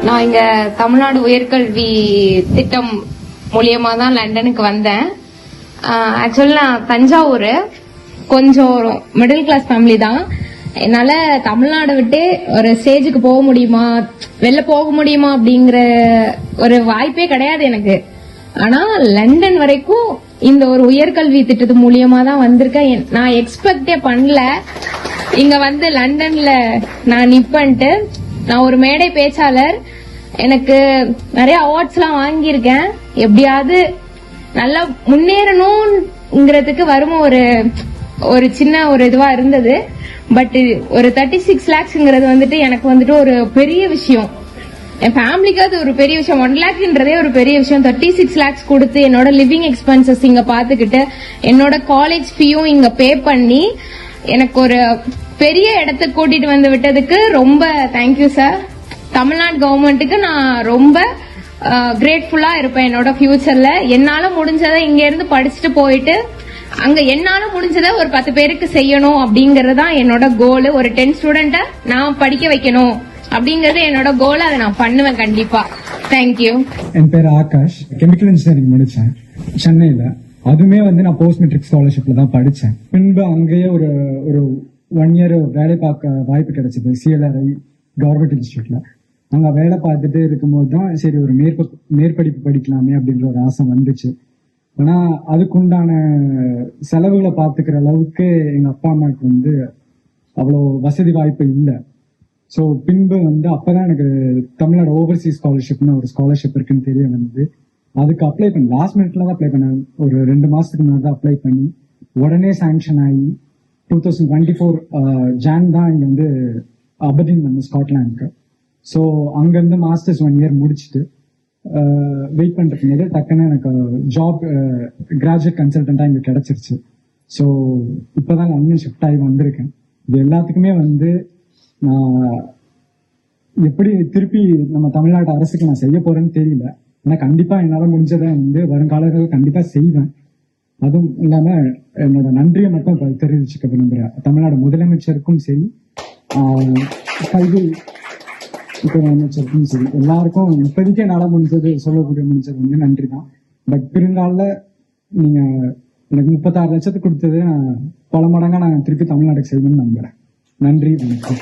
நான் இங்க தமிழ்நாடு உயர்கல்வி திட்டம் மூலியமா தான் லண்டனுக்கு வந்தேன். ஆக்சுவலி நான் தஞ்சாவூர், கொஞ்சம் மிடில் கிளாஸ் ஃபேமிலி தான். என்னால தமிழ்நாடு விட்டு ஒரு ஸ்டேஜுக்கு போக முடியுமா, வெளில போக முடியுமா அப்படிங்கிற ஒரு வாய்ப்பே கிடையாது எனக்கு. ஆனா லண்டன் வரைக்கும் இந்த ஒரு உயர்கல்வி திட்டத்து மூலியமா தான் வந்திருக்கேன். நான் எக்ஸ்பெக்டே பண்ணல இங்க வந்து லண்டன்ல நான் நிப்பன்ட்டு. நான் ஒரு மேடை பேச்சாளர், எனக்கு நிறைய அவார்ட்ஸ் எல்லாம் வாங்கியிருக்கேன். எப்படியாவது நல்லா முன்னேறணும்ங்கிறதுக்கு வரும் ஒரு சின்ன ஒரு இதுவா இருந்தது. பட் ஒரு 36 lakhsங்கிறது வந்துட்டு எனக்கு வந்துட்டு ஒரு பெரிய விஷயம். என் ஃபேமிலிக்கு அது ஒரு பெரிய விஷயம். 1 lakhன்றதே ஒரு பெரிய விஷயம். 36 lakhs கொடுத்து என்னோட லிவிங் எக்ஸ்பென்சஸ் இங்க பாத்துக்கிட்டு, என்னோட காலேஜ் ஃபீயும் இங்க பே பண்ணி எனக்கு ஒரு பெரிய இடத்துக்கு கூட்டிட்டு வந்து விட்டதுக்கு ரொம்ப தேங்க்யூ சார். தமிழ்நாடு கவர்மெண்ட்டுக்கு நான் ரொம்ப கிரேட்ஃபுல்லா இருப்பேன். என்னோட ஃபியூச்சர்ல என்னால முடிஞ்சதை இங்க இருந்து படிச்சுட்டு போயிட்டு அங்க என்னால முடிஞ்சதை ஒரு 10 பேருக்கு செய்யணும் அப்படிங்கறதுதான் என்னோட கோல். ஒரு 10 ஸ்டூடெண்ட நான் படிக்க வைக்கணும் அப்படிங்கறது என்னோட கோல். அதை நான் பண்ணுவேன் கண்டிப்பா. தேங்க்யூ. என் பேர் ஆகாஷ். கெமிக்கல் இன்ஜினியரிங் முடிச்சேன் சென்னையில. அதுமே வந்து நான் போஸ்ட் மெட்ரிக் ஸ்காலர்ஷிப்ல தான் படிச்சேன். பின்பு அங்கேயே ஒரு 1 year வேலை பார்க்க வாய்ப்பு கிடைச்சது CLRI கவர்மெண்ட் இன்ஸ்டியூட்ல. அங்க வேலை பார்த்துட்டு இருக்கும்போது தான் சரி ஒரு மேற்படிப்பு படிக்கலாமே அப்படின்ற ஒரு ஆசை வந்துச்சு. ஆனா அதுக்குண்டான செலவுகளை பார்த்துக்கிற அளவுக்கு எங்க அப்பா அம்மாவுக்கு வந்து அவ்வளோ வசதி வாய்ப்பு இல்லை. ஸோ பின்பு வந்து அப்பதான் எனக்கு தமிழ்நாடு ஓவர்சீஸ் ஸ்காலர்ஷிப்னு ஒரு ஸ்காலர்ஷிப் இருக்குன்னு தெரிய வந்தது. அதுக்கு அப்ளை பண்ணி லாஸ்ட் மினிட்ல தான் அப்ளை பண்ணேன். ஒரு 2 மாசத்துக்கு முன்னாடி தான் அப்ளை பண்ணி உடனே சாங்ஷன் ஆகி 2024 ஜான் தான் இங்க வந்து அபர்டீன் வந்து ஸ்காட்லாந்துக்கு. ஸோ அங்கிருந்து மாஸ்டர்ஸ் 1 year முடிச்சுட்டு வெயிட் பண்ணிட்டு போது டக்குன்னு எனக்கு ஜாப் கிராஜுவேட் கன்சல்டண்டா இங்க கிடைச்சிருச்சு. ஸோ இப்பதான் நான் ஷிஃப்ட் ஆகி வந்திருக்கேன். இது எல்லாத்துக்குமே வந்து நான் எப்படி திருப்பி நம்ம தமிழ்நாட்டு அரசுக்கு நான் செய்ய போறேன்னு தெரியல. ஆனா கண்டிப்பா என்னால முடிஞ்சதை வந்து வருங்காலத்தில் கண்டிப்பா செய்வேன். அதுவும் இல்லாம என்னோட நன்றியை மட்டும் தெரிவிச்சுக்க விரும்புறேன். தமிழ்நாடு முதலமைச்சருக்கும் சரி, கல்வி அமைச்சருக்கும் சரி, எல்லாருக்கும் இப்போதைக்கு என்னால முடிஞ்சது வந்து நன்றி தான். பட் பிறந்தால நீங்க எனக்கு 36 லட்சத்துக்கு கொடுத்தது பல மடங்கா நான் திருப்பி தமிழ்நாட்டுக்கு செய்வேன்னு நம்புறேன். நன்றி, வணக்கம்.